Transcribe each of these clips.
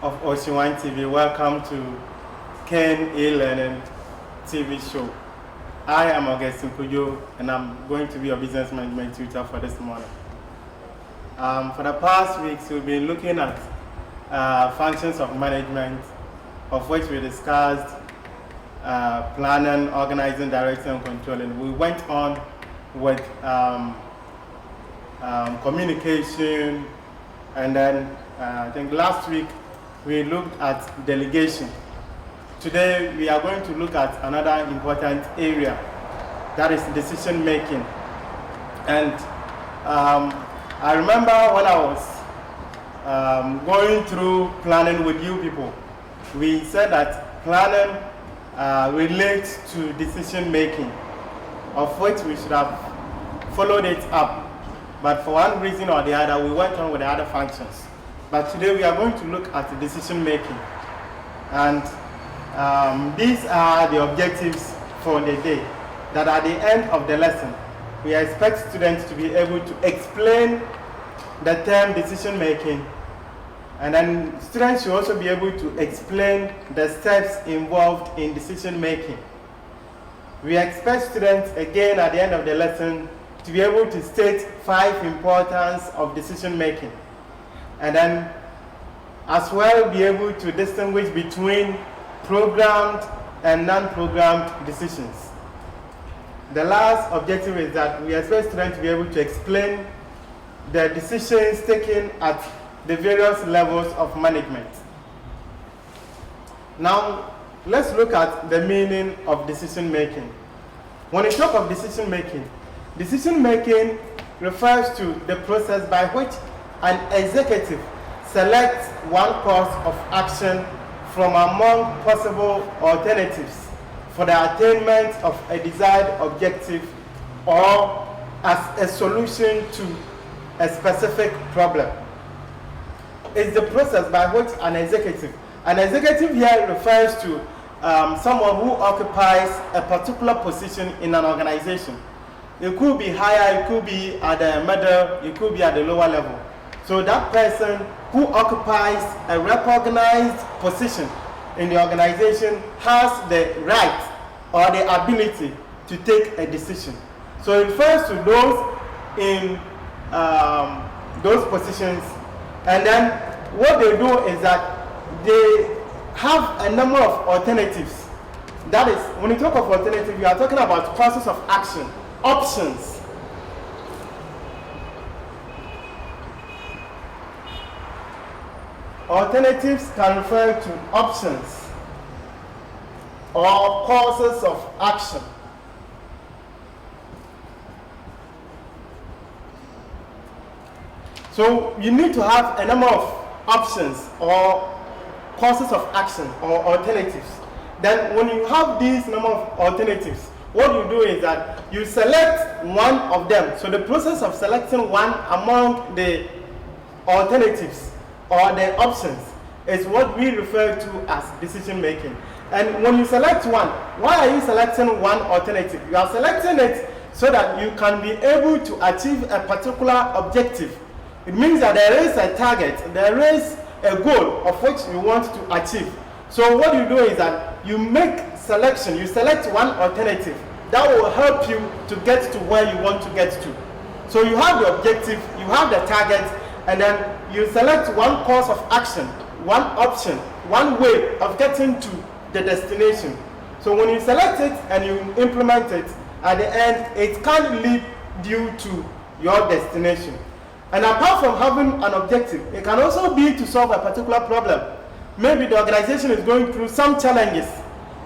of Ocean One TV. Welcome to Kane e-learning TV show. I am Augustine Kujo, and I'm going to be your business management tutor for this morning. For the past weeks, we've been looking at functions of management, of which we discussed planning, organizing, directing, and controlling. We went on with communication, and then I think last week we looked at delegation. Today we are going to look at another important area, that is decision making. And I remember when I was going through planning with you people, we said that planning relates to decision making, of which we should have followed it up. But for one reason or the other, we went on with the other functions. But today we are going to look at the decision making. And these are the objectives for the day. That at the end of the lesson, we expect students to be able to explain the term decision making. And then students should also be able to explain the steps involved in decision making. We expect students, again at the end of the lesson, to be able to state 5 importance of decision making. And then as well be able to distinguish between programmed and non-programmed decisions. The last objective is that we expect students to be able to explain the decisions taken at the various levels of management. Now, let's look at the meaning of decision making. When we talk of decision making refers to the process by which an executive selects one course of action from among possible alternatives for the attainment of a desired objective or as a solution to a specific problem. It's the process by which an executive here refers to someone who occupies a particular position in an organization. It could be higher, it could be at the middle, it could be at the lower level. So that person who occupies a recognized position in the organization has the right or the ability to take a decision. So it refers to those in those positions, and then what they do is that they have a number of alternatives. That is, when you talk of alternative, you are talking about courses of action, options. Alternatives can refer to options or courses of action. So you need to have a number of options or courses of action or alternatives. Then when you have these number of alternatives, what you do is that you select one of them. So the process of selecting one among the alternatives or the options is what we refer to as decision making. And when you select one, why are you selecting one alternative? You are selecting it so that you can be able to achieve a particular objective. It means that there is a target, there is a goal of which you want to achieve. So what you do is that you make selection, you select one alternative that will help you to get to where you want to get to. So you have the objective, you have the target, and then you select one course of action, one option, one way of getting to the destination. So when you select it and you implement it, at the end, it can lead you to your destination. And apart from having an objective, it can also be to solve a particular problem. Maybe the organization is going through some challenges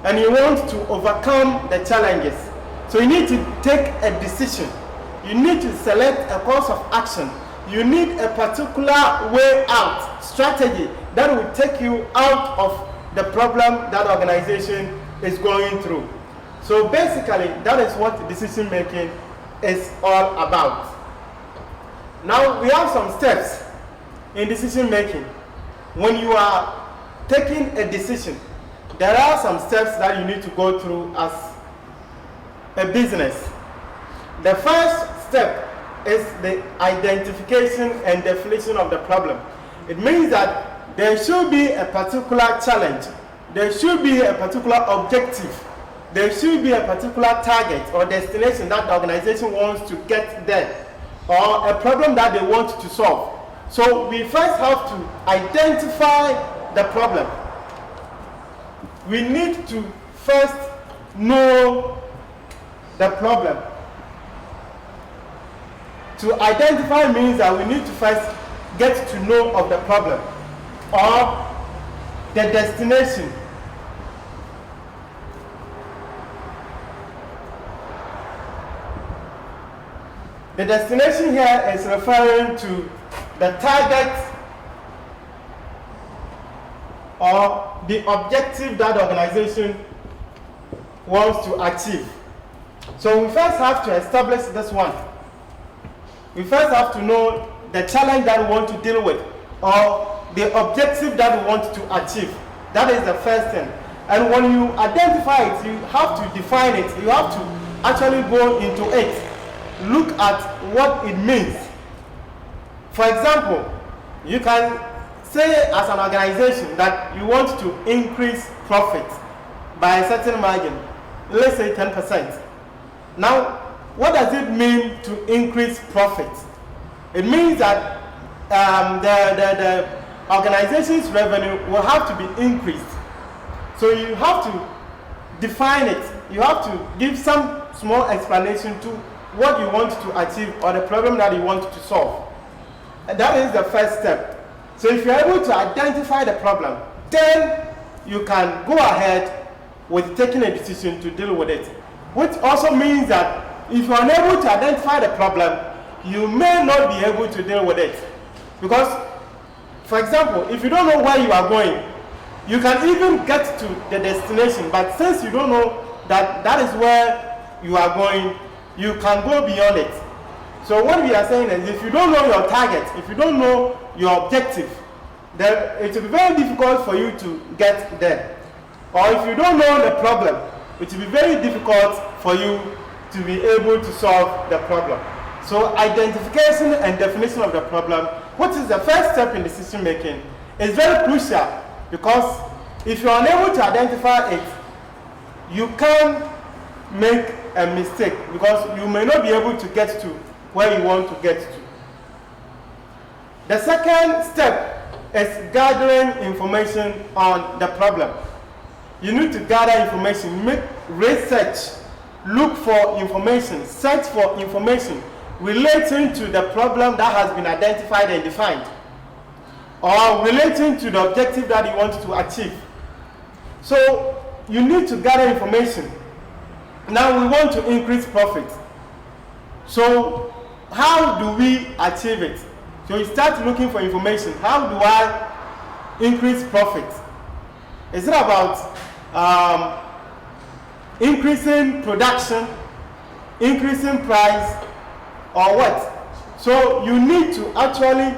and you want to overcome the challenges. So you need to take a decision. You need to select a course of action. You need a particular way out, strategy that will take you out of the problem that organization is going through. So basically, that is what decision making is all about. Now we have some steps in decision making. When you are taking a decision, there are some steps that you need to go through as a business. The first step is the identification and definition of the problem. It means that there should be a particular challenge, there should be a particular objective, there should be a particular target or destination that the organization wants to get there, or a problem that they want to solve. So we first have to identify the problem. We need to first know the problem. To identify means that we need to first get to know of the problem or the destination. The destination here is referring to the target or the objective that the organization wants to achieve. So we first have to establish this one. We first have to know the challenge that we want to deal with or the objective that we want to achieve. That is the first thing. And when you identify it, you have to define it. You have to actually go into it. Look at what it means. For example, you can say as an organization that you want to increase profit by a certain margin, let's say 10%. Now, what does it mean to increase profit? It means that the organization's revenue will have to be increased. So you have to define it. You have to give some small explanation to what you want to achieve or the problem that you want to solve. And that is the first step. So if you're able to identify the problem, then you can go ahead with taking a decision to deal with it. Which also means that if you're unable to identify the problem, you may not be able to deal with it. Because, for example, if you don't know where you are going, you can even get to the destination, but since you don't know that that is where you are going, you can go beyond it. So what we are saying is, if you don't know your target, if you don't know your objective, then it will be very difficult for you to get there. Or if you don't know the problem, it will be very difficult for you to be able to solve the problem. So identification and definition of the problem, which is the first step in decision making, is very crucial, because if you are unable to identify it, you can make a mistake, because you may not be able to get to where you want to get to. The second step is gathering information on the problem. You need to gather information, make research, look for information, search for information relating to the problem that has been identified and defined, or relating to the objective that you want to achieve. So you need to gather information. Now we want to increase profit. So how do we achieve it? So you start looking for information. How do I increase profit? Is it about increasing production, increasing price, or what? So you need to actually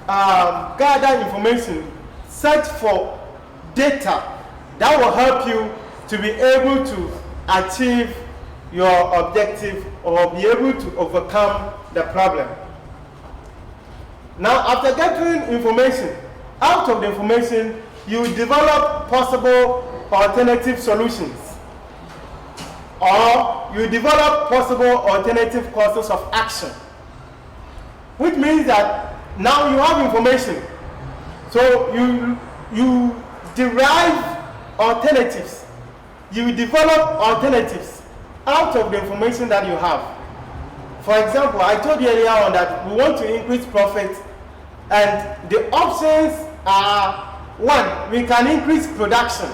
gather information, search for data that will help you to be able to achieve your objective or be able to overcome the problem. Now, after gathering information, out of the information, you develop possible alternative solutions, or you develop possible alternative courses of action, which means that now you have information. So you derive alternatives, you develop alternatives out of the information that you have. For example, I told you earlier on that we want to increase profit, and the options are: one, we can increase production.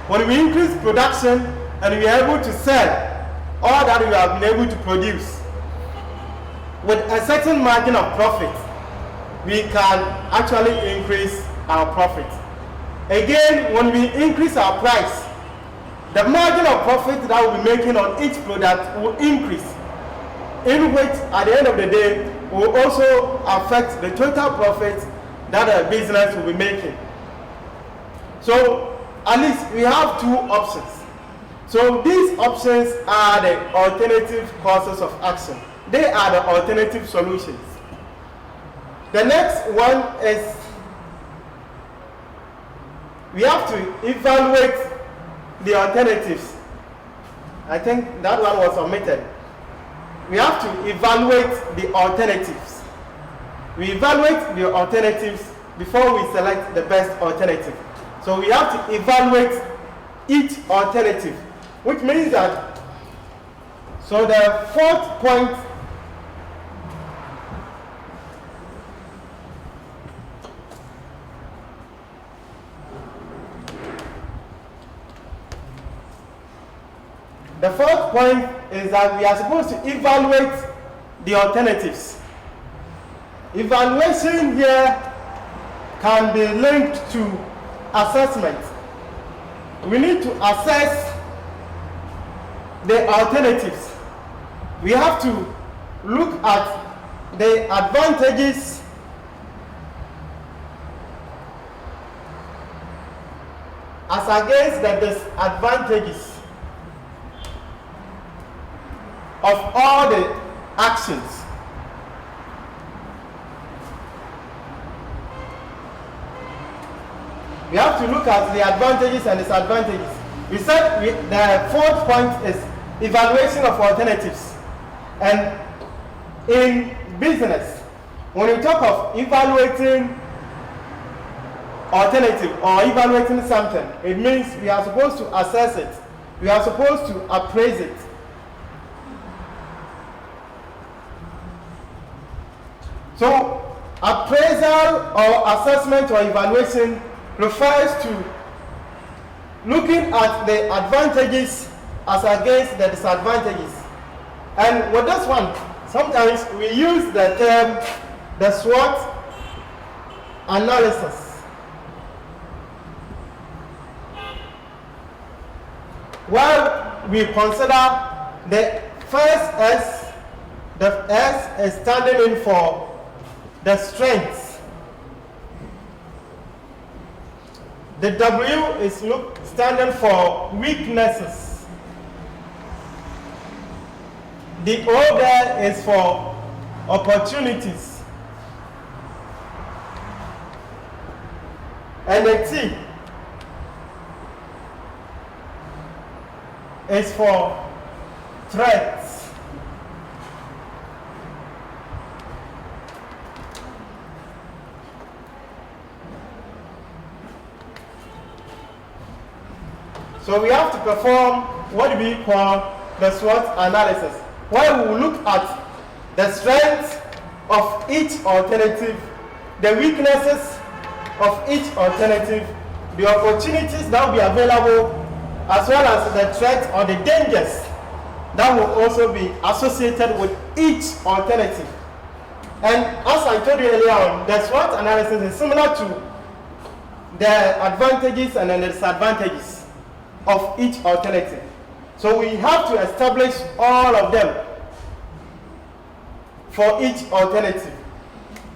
When we increase production and we are able to sell all that we have been able to produce with a certain margin of profit, we can actually increase our profit. Again, when we increase our price, the margin of profit that we'll be making on each product will increase, in which at the end of the day will also affect the total profit that a business will be making. So at least we have two options. So these options are the alternative courses of action. They are the alternative solutions. The next one is we have to evaluate the alternatives. I think that one was omitted. We have to evaluate the alternatives. We evaluate the alternatives before we select the best alternative. So we have to evaluate each alternative, which means that, so the fourth point is that we are supposed to evaluate the alternatives. Evaluation here can be linked to assessment. We need to assess the alternatives. We have to look at the advantages as against the disadvantages of all the actions. We have to look at the advantages and disadvantages. We said the fourth point is evaluation of alternatives. And in business, when we talk of evaluating alternative or evaluating something, it means we are supposed to assess it. We are supposed to appraise it. So, appraisal or assessment or evaluation refers to looking at the advantages as against the disadvantages. And with this one, sometimes we use the term the SWOT analysis. While we consider the first S, the S is standing in for the strengths. The W is standing for weaknesses. The O there is for opportunities. And the T is for threats. So we have to perform what we call the SWOT analysis, where we will look at the strengths of each alternative, the weaknesses of each alternative, the opportunities that will be available, as well as the threats or the dangers that will also be associated with each alternative. And as I told you earlier on, the SWOT analysis is similar to the advantages and the disadvantages of each alternative. So we have to establish all of them for each alternative.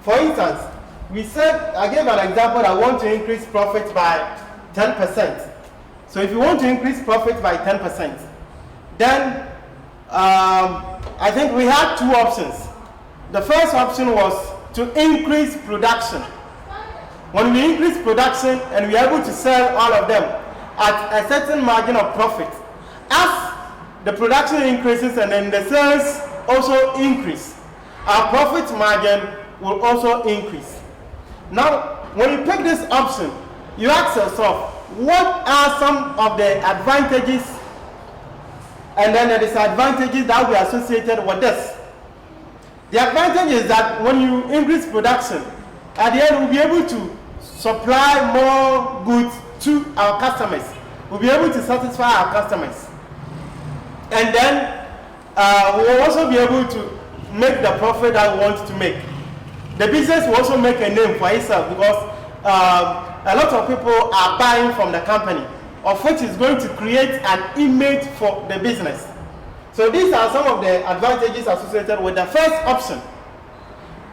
For instance, we said, I gave an example, I want to increase profit by 10%. So if you want to increase profit by 10%, then I think we had two options. The first option was to increase production. When we increase production and we are able to sell all of them at a certain margin of profit, as the production increases and then the sales also increase, our profit margin will also increase. Now, when you pick this option, you ask yourself, what are some of the advantages and then the disadvantages that will be associated with this? The advantage is that when you increase production, at the end we'll be able to supply more goods to our customers. We'll be able to satisfy our customers. And then we'll also be able to make the profit that we want to make. The business will also make a name for itself because a lot of people are buying from the company, of which is going to create an image for the business. So these are some of the advantages associated with the first option.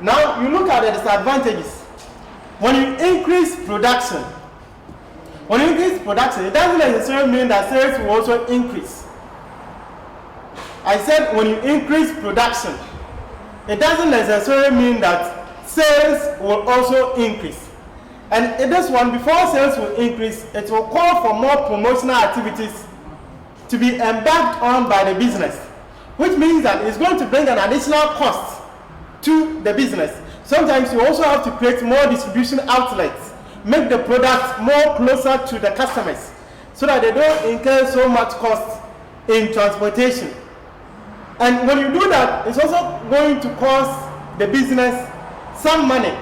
Now you look at the disadvantages. When you increase production, it doesn't necessarily mean that sales will also increase. I said when you increase production, it doesn't necessarily mean that sales will also increase. And in this one, before sales will increase, it will call for more promotional activities to be embarked on by the business, which means that it's going to bring an additional cost to the business. Sometimes you also have to create more distribution outlets, make the product more closer to the customers so that they don't incur so much cost in transportation. And when you do that, it's also going to cost the business some money.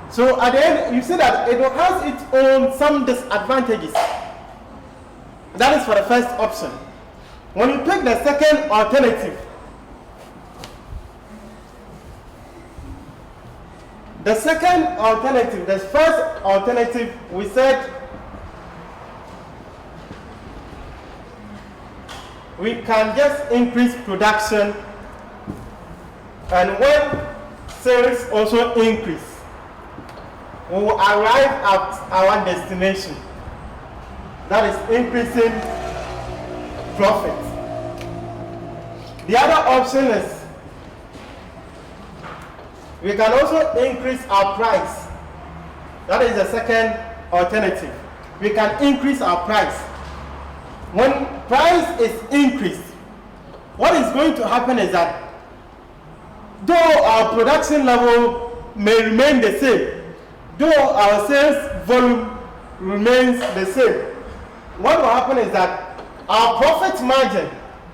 So at the end, you see that it has its own some disadvantages. That is for the first option. When you pick the second alternative, the first alternative, we said we can just increase production, and when sales also increase, we will arrive at our destination. That is increasing profit. The other option is we can also increase our price. That is the second alternative. We can increase our price. When price is increased, what is going to happen is that though our production level may remain the same, though our sales volume remains the same, what will happen is that our profit margin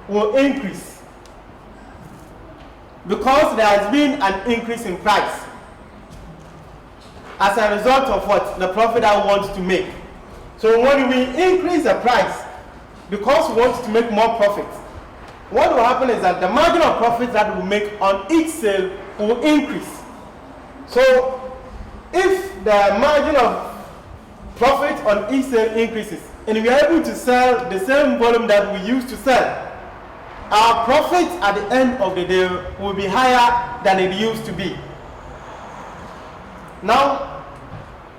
will increase because there has been an increase in price as a result of what? The profit I want to make. So when we increase the price because we want to make more profit, what will happen is that the margin of profit that we make on each sale will increase. So if the margin of profit on each sale increases and we are able to sell the same volume that we used to sell, our profit at the end of the day will be higher than it used to be. Now,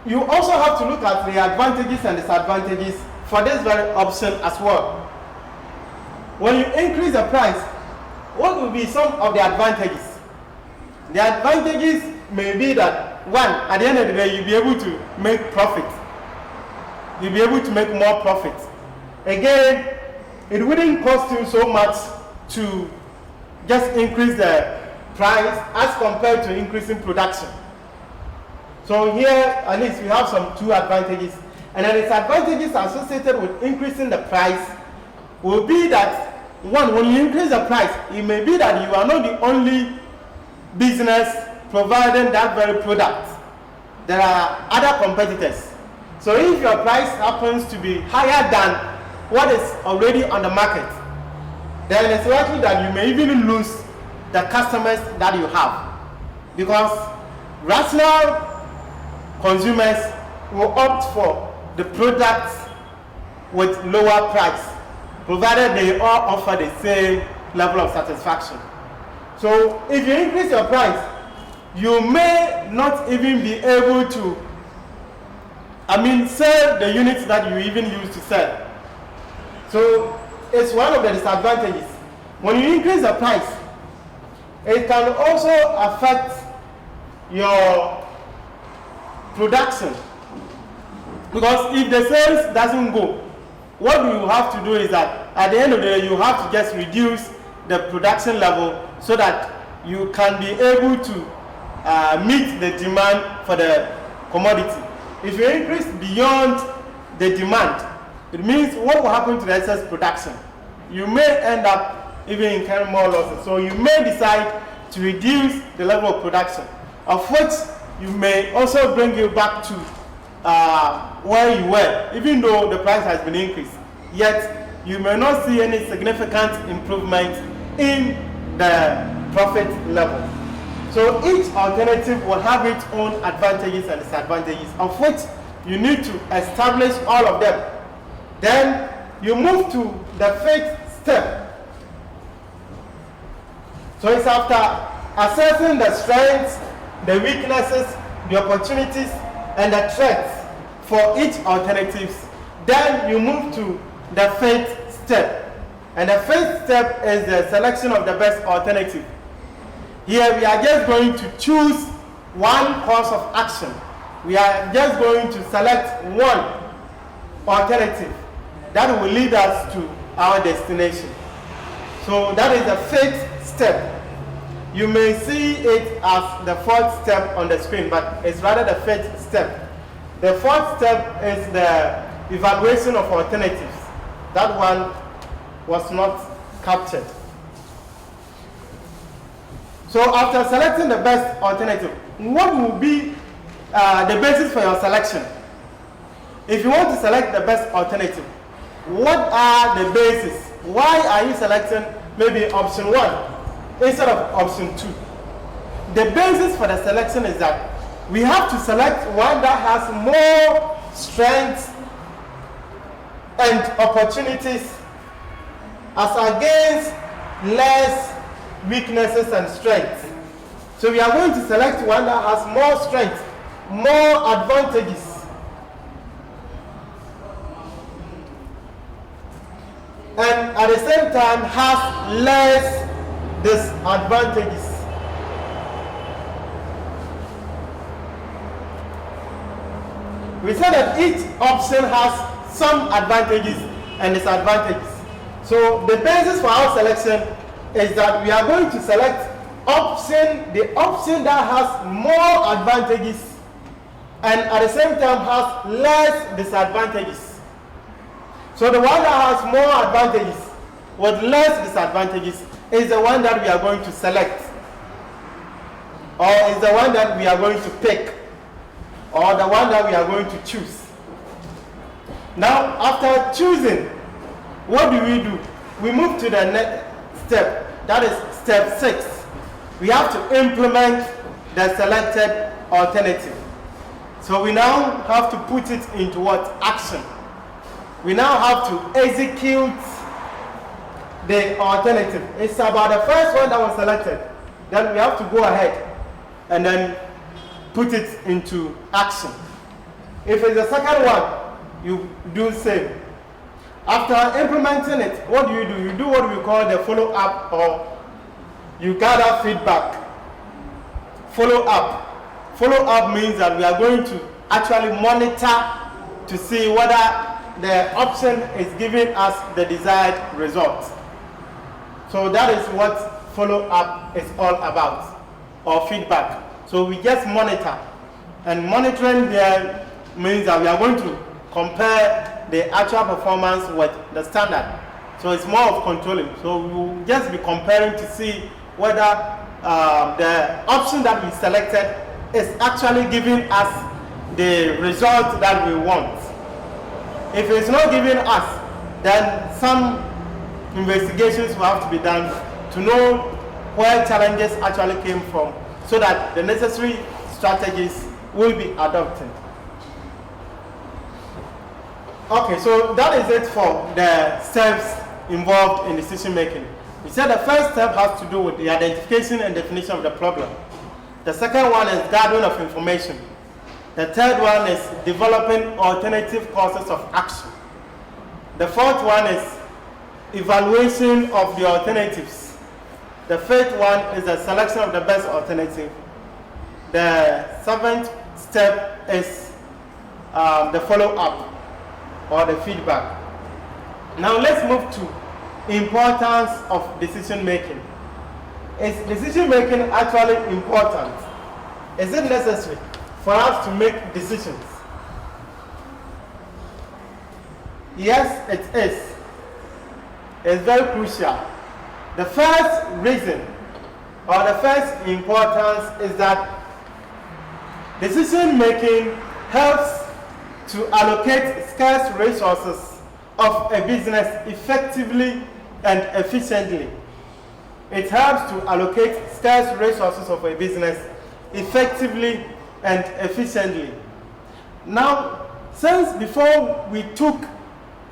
you also have to look at the advantages and disadvantages for this very option as well. When you increase the price, what will be some of the advantages? The advantages may be that, one, at the end of the day, you'll be able to make profit. You'll be able to make more profit. Again, it wouldn't cost you so much to just increase the price as compared to increasing production. So here, at least we have some two advantages. And the disadvantages associated with increasing the price will be that, one, when you increase the price, it may be that you are not the only business providing that very product. There are other competitors. So if your price happens to be higher than what is already on the market, then it's likely that you may even lose the customers that you have, because rational consumers will opt for the products with lower price, provided they all offer the same level of satisfaction. So if you increase your price, you may not even be able to, sell the units that you even used to sell. So it's one of the disadvantages. When you increase the price, it can also affect your production. Because if the sales doesn't go, what you have to do is that at the end of the day, you have to just reduce the production level so that you can be able to meet the demand for the commodity. If you increase beyond the demand, it means what will happen to the excess production? You may end up even incurring more losses. So you may decide to reduce the level of production, of which you may also bring you back to where you were, even though the price has been increased. Yet you may not see any significant improvement in the profit level. So each alternative will have its own advantages and disadvantages, of which you need to establish all of them. Then you move to the fifth step. So it's after assessing the strengths, the weaknesses, the opportunities, and the threats for each alternatives. Then you move to the fifth step. And the fifth step is the selection of the best alternative. Here we are just going to choose one course of action we are just going to select one alternative that will lead us to our destination. So that is the fifth step. You may see it as the fourth step on the screen, but it's rather the fifth step. The fourth step is the evaluation of alternatives. That one was not captured. So after selecting the best alternative, what will be the basis for your selection? If you want to select the best alternative, what are the bases? Why are you selecting maybe option 1 instead of option 2? The basis for the selection is that we have to select one that has more strengths and opportunities as against less weaknesses and strengths. So we are going to select one that has more strength, more advantages. And at the same time has less disadvantages. We said that each option has some advantages and disadvantages. So the basis for our selection is that we are going to select the option that has more advantages and at the same time has less disadvantages. So the one that has more advantages with less disadvantages is the one that we are going to select, or is the one that we are going to pick, or the one that we are going to choose. Now, after choosing, what do? We move to the next step. That is step 6. We have to implement the selected alternative. So we now have to put it into what? Action. We now have to execute the alternative. It's about the first one that was selected. Then we have to go ahead and then put it into action. If it's the second one, you do the same. After implementing it, what do? You do what we call the follow-up, or you gather feedback. Follow-up. Follow-up means that we are going to actually monitor to see whether the option is giving us the desired result. So that is what follow-up is all about, or feedback. So we just monitor, and monitoring there means that we are going to compare the actual performance with the standard. So it's more of controlling. So we will just be comparing to see whether the option that we selected is actually giving us the result that we want. If it's not giving us, then some investigations will have to be done to know where challenges actually came from, so that the necessary strategies will be adopted. Okay, so that is it for the steps involved in decision making. We said the first step has to do with the identification and definition of the problem. The second one is gathering of information. The third one is developing alternative courses of action. The fourth one is evaluation of the alternatives. The fifth one is the selection of the best alternative. The seventh step is the follow-up, or the feedback. Now let's move to importance of decision making. Is decision making actually important? Is it necessary for us to make decisions? Yes, it is. It's very crucial. The first reason, or the first importance, is that decision making helps to allocate scarce resources of a business effectively and efficiently. It helps to allocate scarce resources of a business effectively and efficiently. Now, since before we took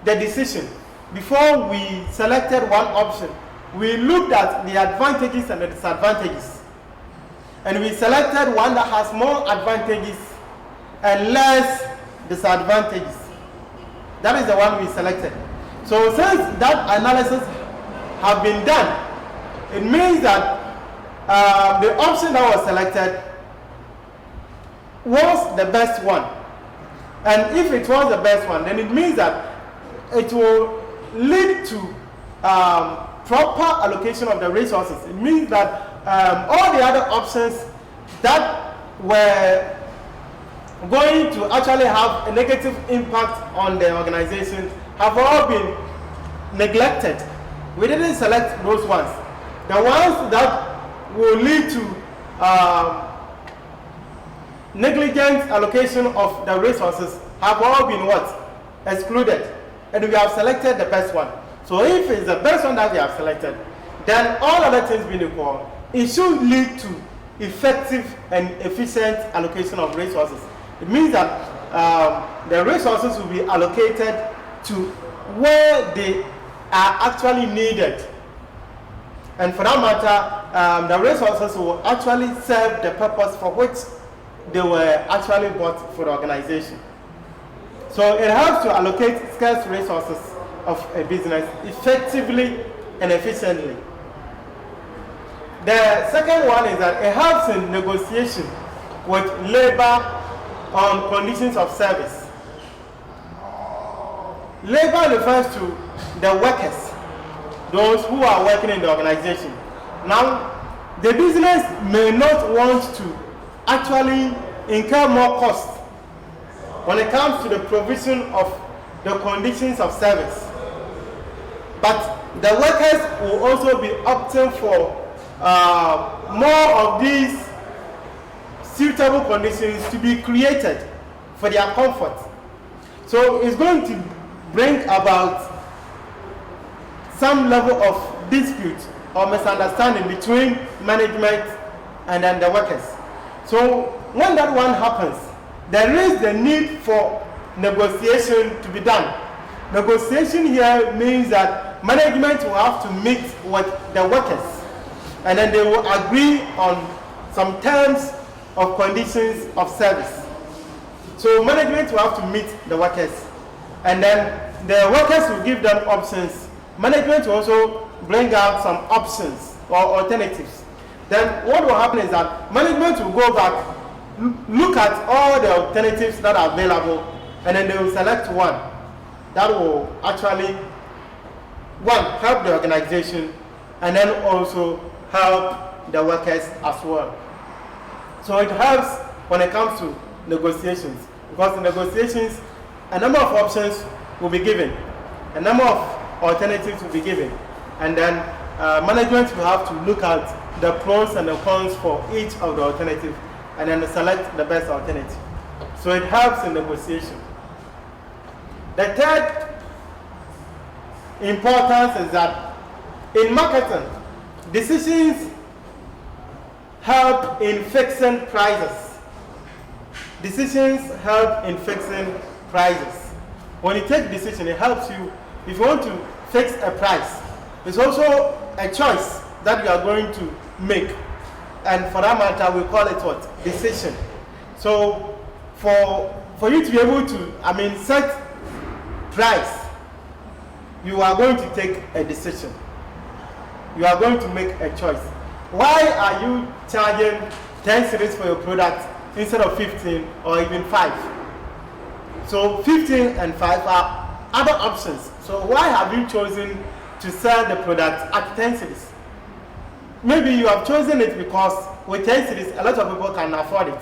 the decision, before we selected one option, we looked at the advantages and the disadvantages. And we selected one that has more advantages and less disadvantages. That is the one we selected. So since that analysis have been done, it means that the option that was selected was the best one. And if it was the best one, then it means that it will lead to proper allocation of the resources. It means that all the other options that were going to actually have a negative impact on the organization have all been neglected. We didn't select those ones. The ones that will lead to negligent allocation of the resources have all been what? Excluded. And we have selected the best one. So if it's the best one that we have selected, then all other things being equal, it should lead to effective and efficient allocation of resources. It means that the resources will be allocated to where they are actually needed. And for that matter, the resources will actually serve the purpose for which they were actually bought for the organization. So it helps to allocate scarce resources of a business effectively and efficiently. The second one is that it helps in negotiation with labor on conditions of service. Labor refers to the workers, those who are working in the organization. Now, the business may not want to actually incur more costs when it comes to the provision of the conditions of service. But the workers will also be opting for more of these suitable conditions to be created for their comfort. So it's going to bring about some level of dispute or misunderstanding between management and then the workers. So when that one happens, there is the need for negotiation to be done. Negotiation here means that management will have to meet with the workers, and then they will agree on some terms of conditions of service. So management will have to meet the workers, and then the workers will give them options. Management will also bring out some options or alternatives. Then what will happen is that management will go back, look at all the alternatives that are available, and then they will select one that will actually, one, help the organization, and then also help the workers as well. So it helps when it comes to negotiations, because in negotiations, a number of options will be given, a number of alternatives will be given, and then management will have to look at the pros and the cons for each of the alternatives, and then select the best alternative. So it helps in negotiation. The third importance is that in marketing, decisions help in fixing prices. Decisions help in fixing prices. When you take a decision, it helps you. If you want to fix a price, it's also a choice that you are going to make. And for that matter, we call it what? Decision. So for you to be able to, set price, you are going to take a decision. You are going to make a choice. Why are you charging 10 cedis for your product instead of 15 or even 5? So 15 and 5 are other options. So why have you chosen to sell the product at 10 cedis? Maybe you have chosen it because with 10 cedis, a lot of people can afford it.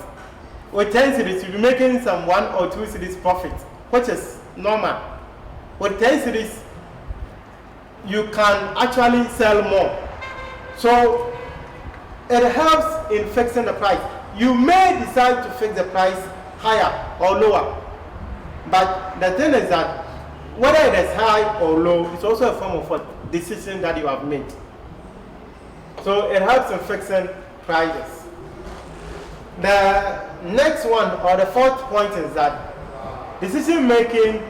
With 10 cedis, you'll be making some 1 or 2 cedis profit, which is normal. With 10 cedis, you can actually sell more. So it helps in fixing the price. You may decide to fix the price higher or lower. But the thing is that whether it is high or low, it's also a form of a decision that you have made. So it helps in fixing prices. The next one, or the fourth point, is that decision making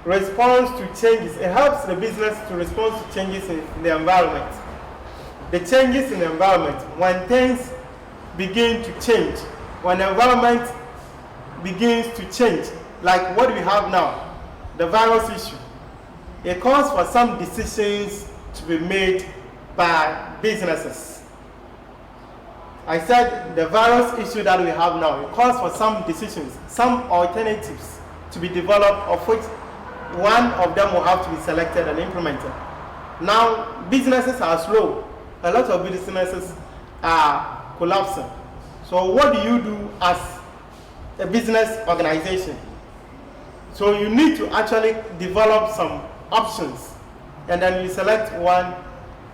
responds to changes. It helps the business to respond to changes in the environment. The changes in the environment, when things begin to change, when the environment begins to change, like what we have now, the virus issue, it calls for some decisions to be made by businesses. I said the various issue that we have now, it calls for some decisions, some alternatives to be developed, of which one of them will have to be selected and implemented. Now, businesses are slow. A lot of businesses are collapsing. So what do you do as a business organization? So you need to actually develop some options, and then you select one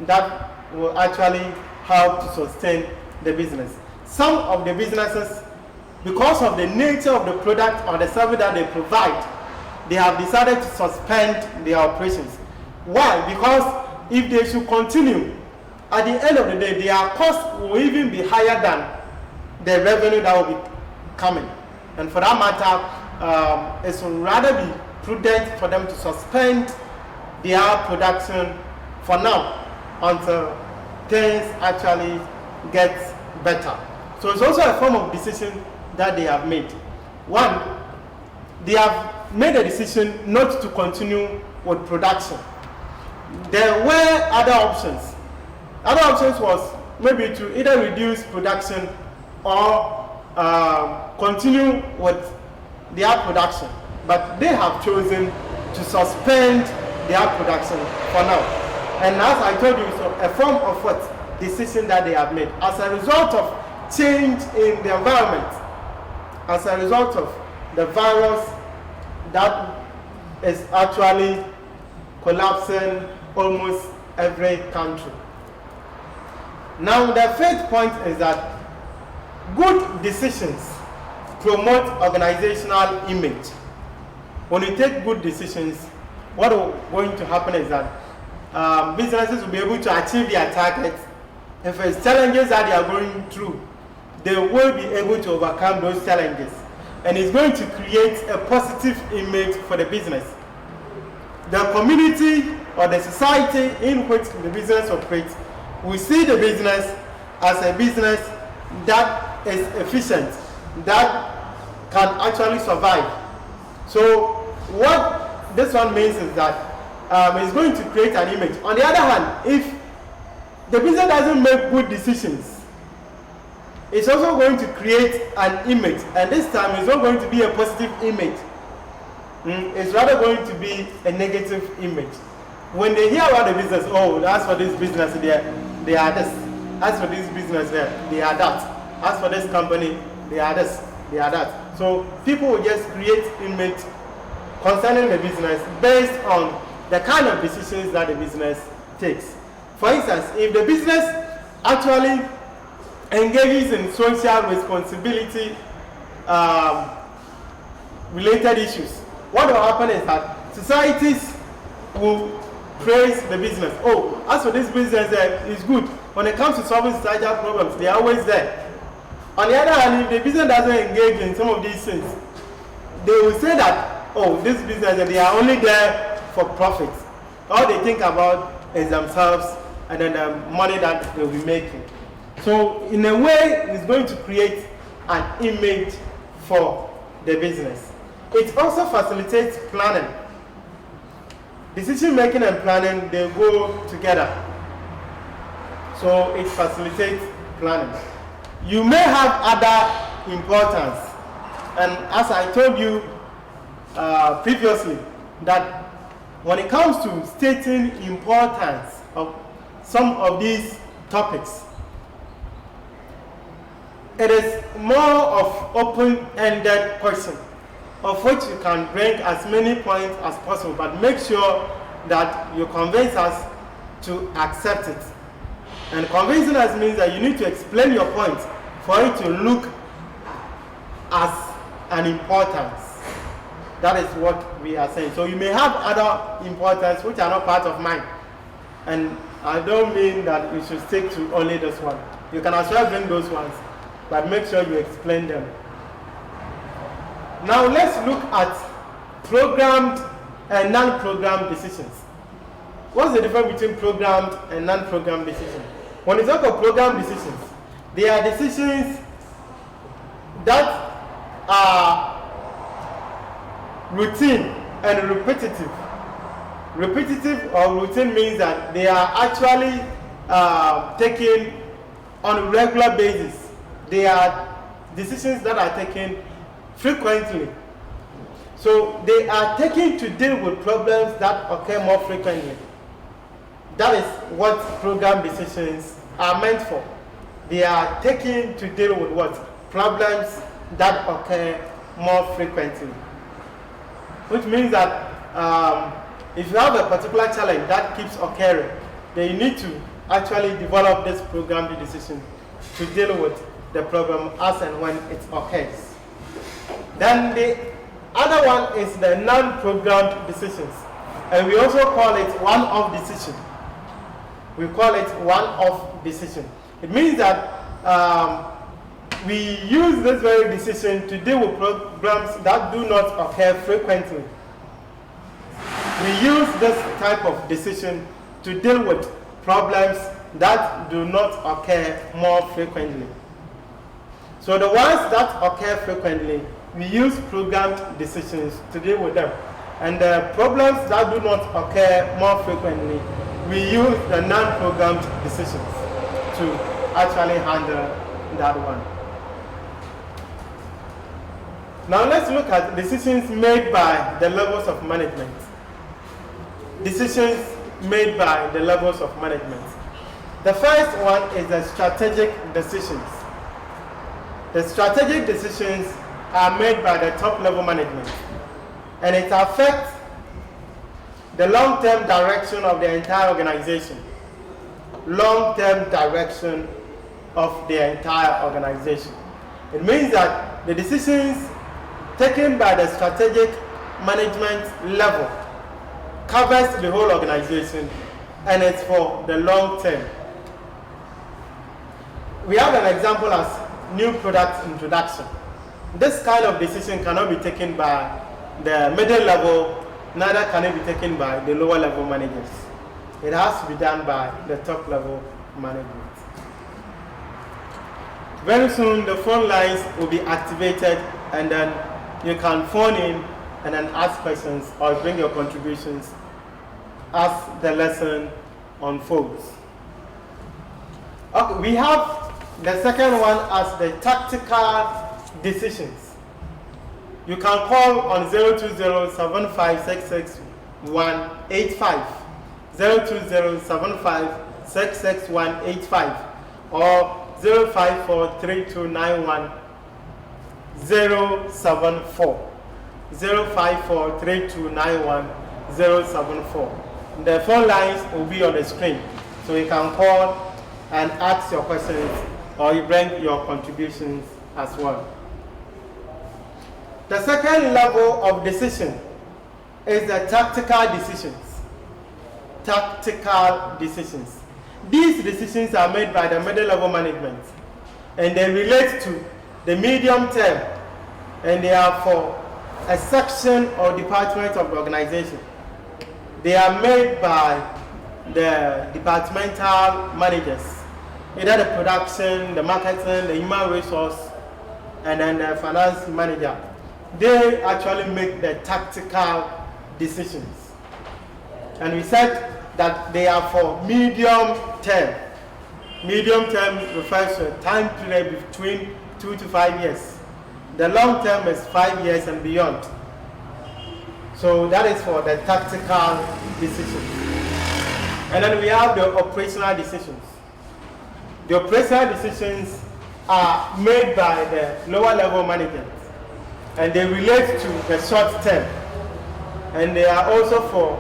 that will actually help to sustain the business. Some of the businesses, because of the nature of the product or the service that they provide, they have decided to suspend their operations. Why? Because if they should continue, at the end of the day, their cost will even be higher than the revenue that will be coming. And for that matter, it would rather be prudent for them to suspend their production for now until things actually get better. So it's also a form of decision that they have made. One, they have made a decision not to continue with production. There were other options. Other options was maybe to either reduce production or continue with their production. But they have chosen to suspend their production for now. And as I told you, it's a form of what? Decision that they have made. As a result of change in the environment, as a result of the virus that is actually collapsing almost every country. Now, the third point is that good decisions promote organizational image. When you take good decisions, what is going to happen is that businesses will be able to achieve their targets. If there's challenges that they are going through, they will be able to overcome those challenges. And it's going to create a positive image for the business. The community or the society in which the business operates will see the business as a business that is efficient, that can actually survive. So what this one means is that it's going to create an image. On the other hand, if the business doesn't make good decisions, it's also going to create an image, and this time it's not going to be a positive image. It's rather going to be a negative image. When they hear about the business, oh, as for this business, they are this. As for this business, they are that. As for this company, they are this, they are that. So people will just create image concerning the business based on the kind of decisions that the business takes. For instance, if the business actually engages in social responsibility related issues, what will happen is that societies will praise the business. Oh, as for this business, it's good. When it comes to solving societal problems, they are always there. On the other hand, if the business doesn't engage in some of these things, they will say that, oh, this business, they are only there for profit. All they think about is themselves and then the money that they'll be making. So in a way, it's going to create an image for the business. It also facilitates planning. Decision making and planning, they go together. So it facilitates planning. You may have other importance, and as I told you previously, that when it comes to stating importance of some of these topics, it is more of open-ended question, of which you can bring as many points as possible, but make sure that you convince us to accept it. And convincing us means that you need to explain your point for it to look as an importance. That is what we are saying. So you may have other importance which are not part of mine. And I don't mean that you should stick to only this one. You can as well bring those ones, but make sure you explain them. Now let's look at programmed and non-programmed decisions. What's the difference between programmed and non-programmed decisions? When you talk of programmed decisions, they are decisions that are routine and repetitive. Repetitive or routine means that they are actually taken on a regular basis. they are decisions that are taken frequently. So they are taken to deal with problems that occur more frequently. That is what program decisions are meant for. They are taken to deal with what? Problems that occur more frequently. Which means that if you have a particular challenge that keeps occurring, then you need to actually develop this programmed decision to deal with the problem as and when it occurs. Then the other one is the non-programmed decisions. And we also call it one-off decision. We call it one-off decision. It means that we use this very decision to deal with programs that do not occur frequently. We use this type of decision to deal with problems that do not occur more frequently. So the ones that occur frequently, we use programmed decisions to deal with them. And the problems that do not occur more frequently, we use the non-programmed decisions to actually handle that one. Now let's look at decisions made by the levels of management. Decisions made by the levels of management. The first one is the strategic decisions. The strategic decisions are made by the top level management, and it affects the long-term direction of the entire organization. Long-term direction of the entire organization. It means that the decisions taken by the strategic management level covers the whole organization, and it's for the long term. We have an example as new product introduction. This kind of decision cannot be taken by the middle level, neither can it be taken by the lower level managers. It has to be done by the top level management. Very soon the phone lines will be activated, and then you can phone in and then ask questions or bring your contributions as the lesson unfolds. Okay, we have the second one as the tactical decisions. You can call on 020-7566-185, 020-7566-185, or 054-3291-074, 054-3291-074. The phone lines will be on the screen, so you can call and ask your questions, or you bring your contributions as well. The second level of decision is the tactical decisions. Tactical decisions. These decisions are made by the middle level management, and they relate to the medium term, and they are for a section or department of the organization. They are made by the departmental managers, either the production, the marketing, the human resource, and then the finance manager. They actually make the tactical decisions. And we said that they are for medium term. Medium term refers to a time period between 2 to 5 years. The long term is 5 years and beyond. So that is for the tactical decisions. And then we have the operational decisions. The operational decisions are made by the lower level management, and they relate to the short term. And they are also for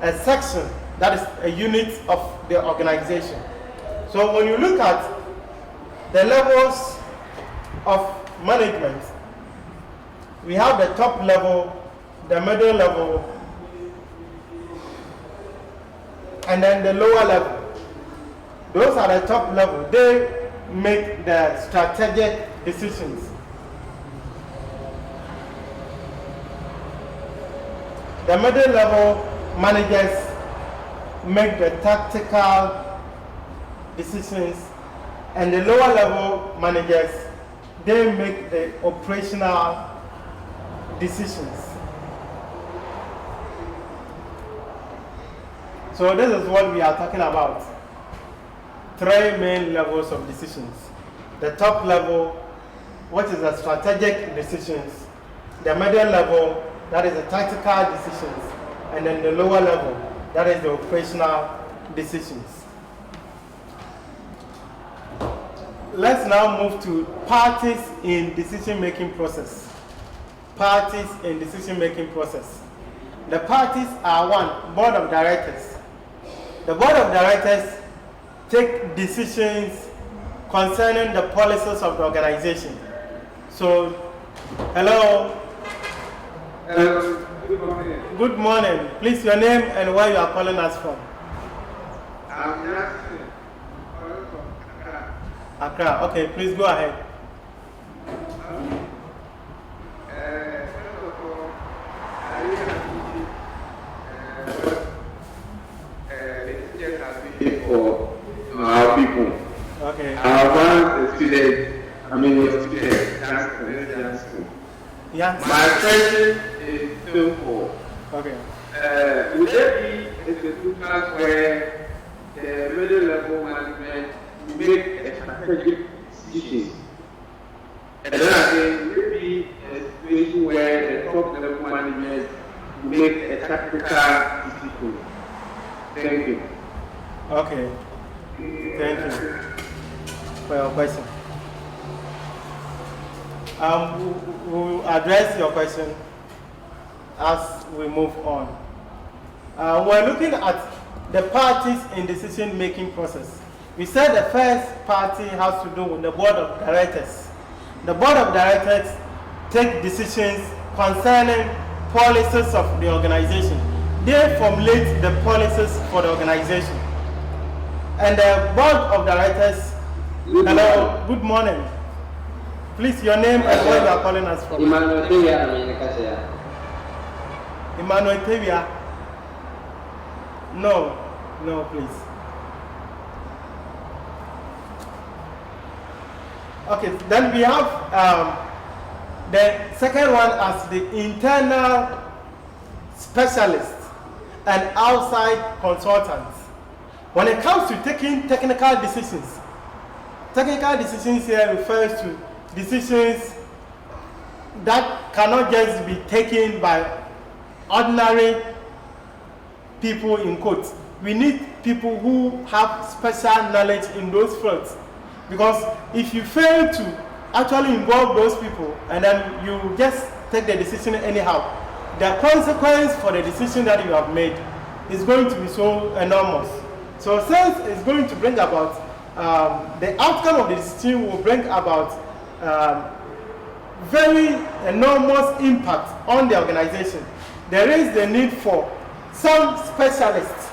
a section, that is a unit of the organization. So when you look at the levels of management, we have the top level, the middle level, and then the lower level. Those are the top level. They make the strategic decisions. The middle level managers make the tactical decisions, and the lower level managers, they make the operational decisions. So this is what we are talking about. 3 main levels of decisions. the top level, which is the strategic decisions, the middle level, that is the tactical decisions, and then the lower level, that is the operational decisions. Let's now move to parties in decision-making process. Parties in decision-making process. The parties are one, board of directors. The board of directors take decisions concerning the policies of the organization. So, hello. Good morning. Good morning. Please, your name and where you are calling us from. I'm Jackson. Calling from Accra. Accra. Okay, please go ahead. First of all, I really appreciate what the teachers have been for our people. Okay. I want a student, your student, Jackson. Yes. My question is simple. Okay. Would there be a situation where the middle level management make a strategic decision? And then again, would there be a situation where the top level management make a tactical decision? Thank you. Okay. Thank you for your question. We'll address your question as we move on. We're looking at the parties in decision-making process. We said the first party has to do with the board of directors. The board of directors take decisions concerning policies of the organization. They formulate the policies for the organization. And the board of directors, hello, good morning. Please, your name and where you are calling us from. Emmanuel Tevia. No, please. Okay, then we have the second one as the internal specialists and outside consultants. When it comes to taking technical decisions here refers to decisions that cannot just be taken by ordinary people in quotes. We need people who have special knowledge in those fields, because if you fail to actually involve those people and then you just take the decision anyhow, the consequence for the decision that you have made is going to be so enormous. So since it's going to bring about the outcome of the decision will bring about very enormous impact on the organization, there is the need for some specialists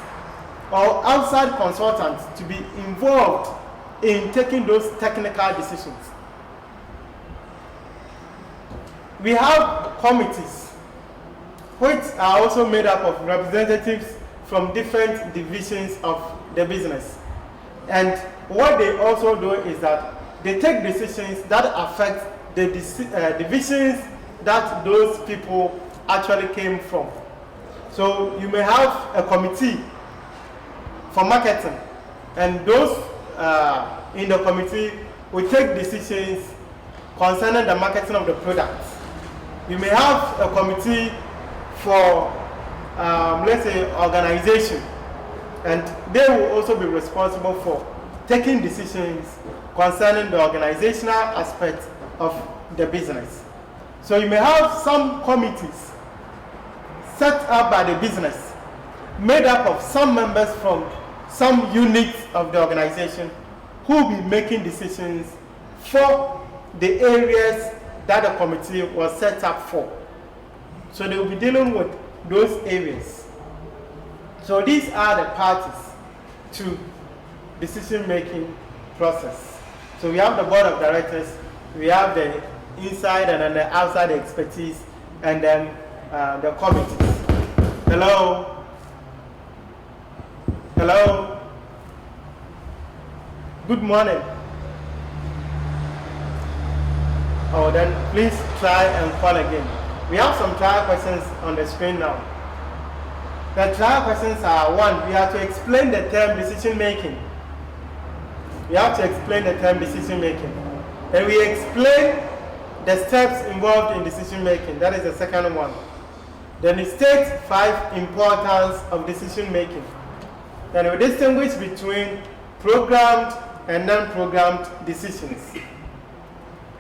or outside consultants to be involved in taking those technical decisions. We have committees which are also made up of representatives from different divisions of the business. And what they also do is that they take decisions that affect the divisions that those people actually came from. So you may have a committee for marketing, and those in the committee will take decisions concerning the marketing of the products. You may have a committee for, let's say, organization, and they will also be responsible for taking decisions concerning the organizational aspect of the business. So you may have some committees set up by the business, made up of some members from some units of the organization who will be making decisions for the areas that the committee was set up for. So they will be dealing with those areas. So these are the parties to decision-making process. So we have the board of directors, we have the inside and then the outside expertise, and then the committees. Hello? Hello? Good morning. Oh, then please try and call again. We have some trial questions on the screen now. The trial questions are: one, we have to explain the term decision making. We have to explain the term decision making. Then we explain the steps involved in decision making. That is the second one. Then we state 5 importance of decision making. Then we distinguish between programmed and non-programmed decisions.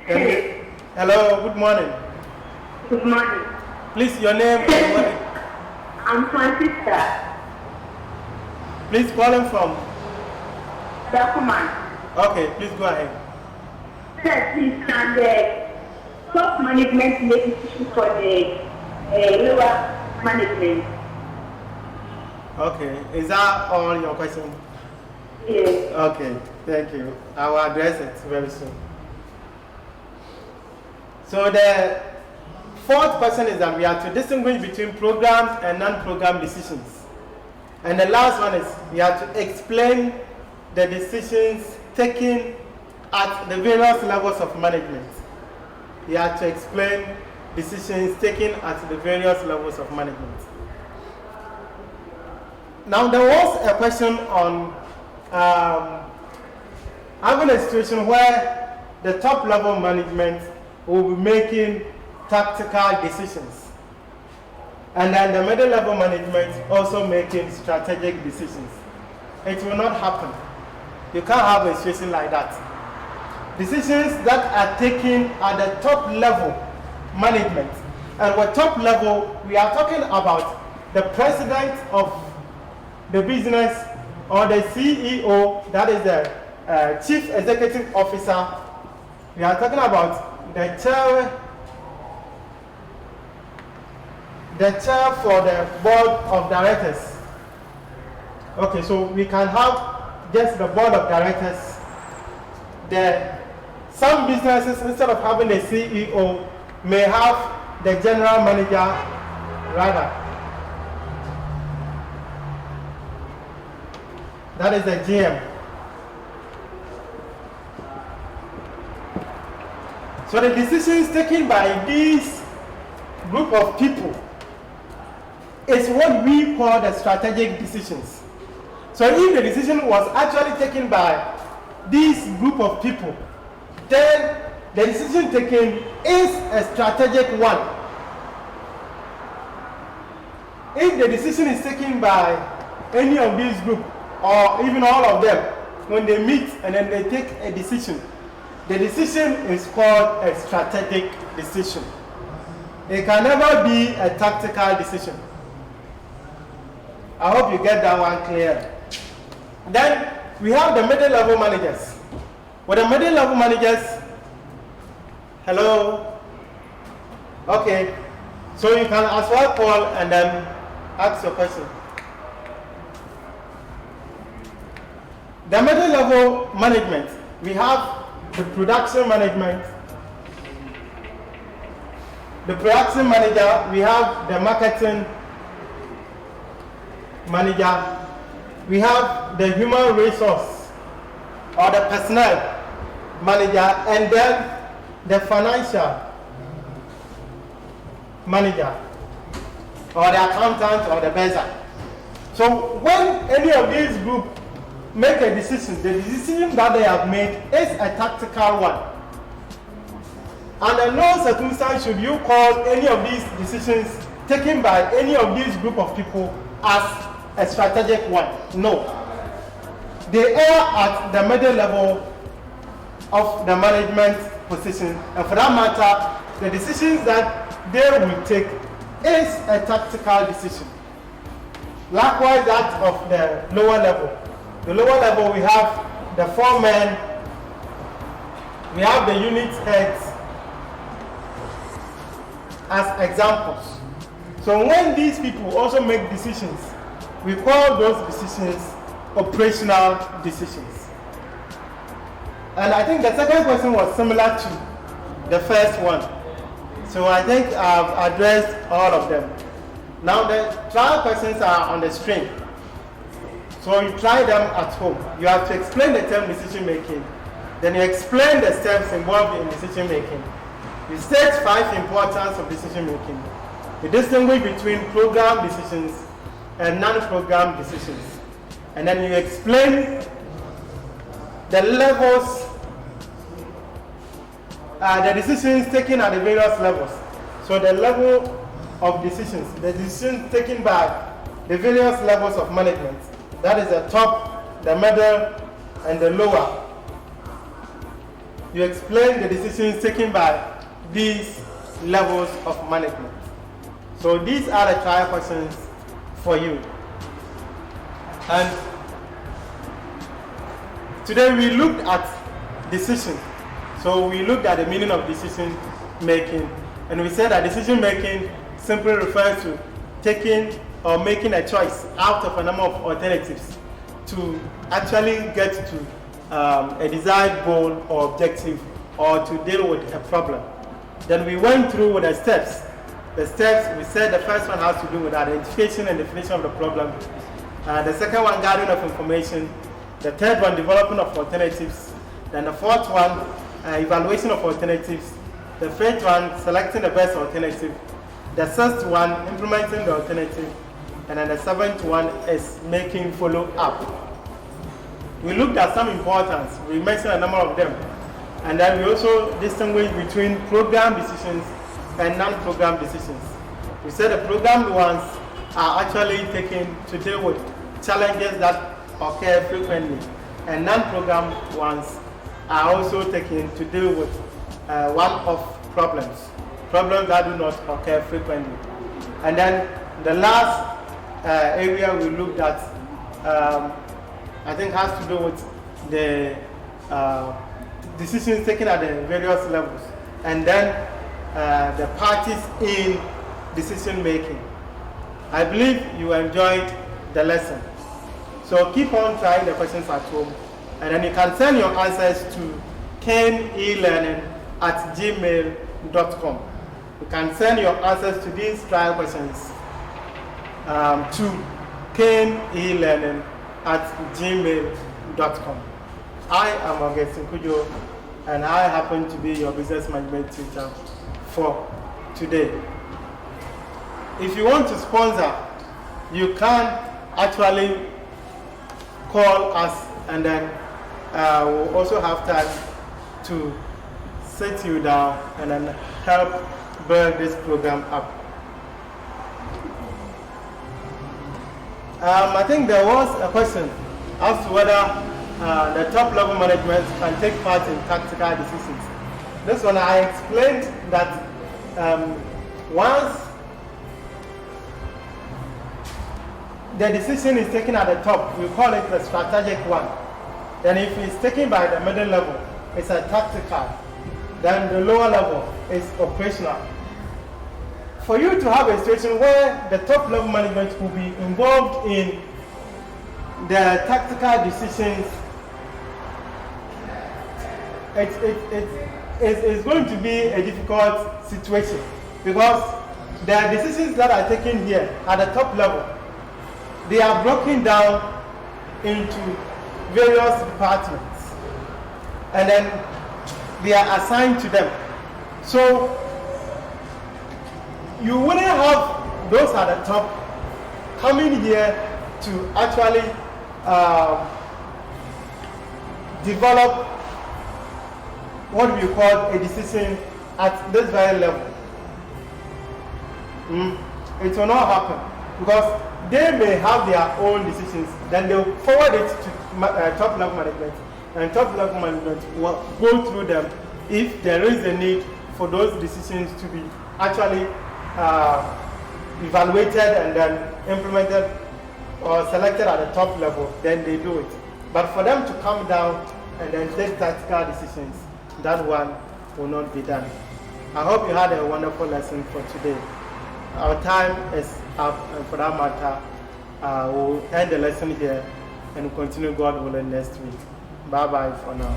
Then hello, good morning. Good morning. Please, your name and what? I'm Francisca. Please call him from. Document. Okay, please go ahead. Sir, please can the top management make decisions for the lower management? Okay, is that all your question? Yes. Okay, thank you. I will address it very soon. So the fourth question is that we have to distinguish between programmed and non-programmed decisions. And the last one is we have to explain the decisions taken at the various levels of management. We have to explain decisions taken at the various levels of management. Now there was a question on having a situation where the top level management will be making tactical decisions. And then the middle level management also making strategic decisions. It will not happen. You can't have a situation like that. Decisions that are taken at the top level management. And with top level, we are talking about the president of the business or the CEO, that is the chief executive officer. We are talking about the chair for the board of directors. Okay, so we can have just the board of directors. Some businesses, instead of having the CEO, may have the general manager rather. That is the GM. So the decisions taken by this group of people is what we call the strategic decisions. So if the decision was actually taken by this group of people, then the decision taken is a strategic one. If the decision is taken by any of these groups, or even all of them, when they meet and then they take a decision, the decision is called a strategic decision. It can never be a tactical decision. I hope you get that one clear. Then we have the middle level managers. With the middle level managers, hello? Okay, so you can as well call and then ask your question. The middle level management, we have the production management. The production manager, we have the marketing manager, we have the human resource or the personnel manager, and then the financial manager or the accountant or the bursar. So when any of these groups make a decision, the decision that they have made is a tactical one. Under no circumstance should you call any of these decisions taken by any of these group of people as a strategic one. No. They are at the middle level of the management position, and for that matter, the decisions that they will take is a tactical decision. Likewise, that of the lower level. The lower level, we have the foremen, we have the unit heads as examples. So when these people also make decisions, we call those decisions operational decisions. And I think the second question was similar to the first one. So I think I've addressed all of them. Now the trial questions are on the screen. So you try them at home. You have to explain the term decision making. Then you explain the steps involved in decision making. You state 5 importance of decision making. You distinguish between programmed decisions and non-programmed decisions. And then you explain the levels the decisions taken at the various levels. So the level of decisions, the decisions taken by the various levels of management. That is the top, the middle, and the lower. You explain the decisions taken by these levels of management. So these are the trial questions for you. And today we looked at decision. So we looked at the meaning of decision making, and we said that decision making simply refers to taking or making a choice out of a number of alternatives to actually get to a desired goal or objective, or to deal with a problem. Then we went through with the steps. The steps, we said the first one has to do with identification and definition of the problem. The second one, gathering of information. The third one, developing of alternatives. Then the fourth one, evaluation of alternatives. The fifth one, selecting the best alternative. The sixth one, implementing the alternative. And then the seventh one is making follow-up. We looked at some importance. We mentioned a number of them. And then we also distinguished between program decisions and non-program decisions. We said the programmed ones are actually taken to deal with challenges that occur frequently, and non-programmed ones are also taken to deal with one-off problems that do not occur frequently. And then the last area we looked at, I think, has to do with the decisions taken at the various levels, and then the parties in decision making. I believe you enjoyed the lesson. So keep on trying the questions at home, and then you can send your answers to kaneelearning@gmail.com. You can send your answers to these trial questions to kaneelearning@gmail.com. I am Augustine Kujo, and I happen to be your business management tutor for today. If you want to sponsor, you can actually call us, and then we'll also have time to sit you down and then help build this program up. I think there was a question as to whether the top level management can take part in tactical decisions. This one I explained that once the decision is taken at the top, we call it the strategic one. Then if it's taken by the middle level, it's a tactical. Then the lower level is operational. For you to have a situation where the top level management will be involved in the tactical decisions, it's going to be a difficult situation, because the decisions that are taken here at the top level, they are broken down into various departments, and then they are assigned to them. So you wouldn't have those at the top coming here to actually develop what we call a decision at this very level. It will not happen, because they may have their own decisions, then they'll forward it to top level management, and top level management will go through them if there is a need for those decisions to be actually evaluated and then implemented or selected at the top level, then they do it. But for them to come down and then take tactical decisions, that one will not be done. I hope you had a wonderful lesson for today. Our time is up, and for that matter, we'll end the lesson here and continue, God willing, next week. Bye-bye for now.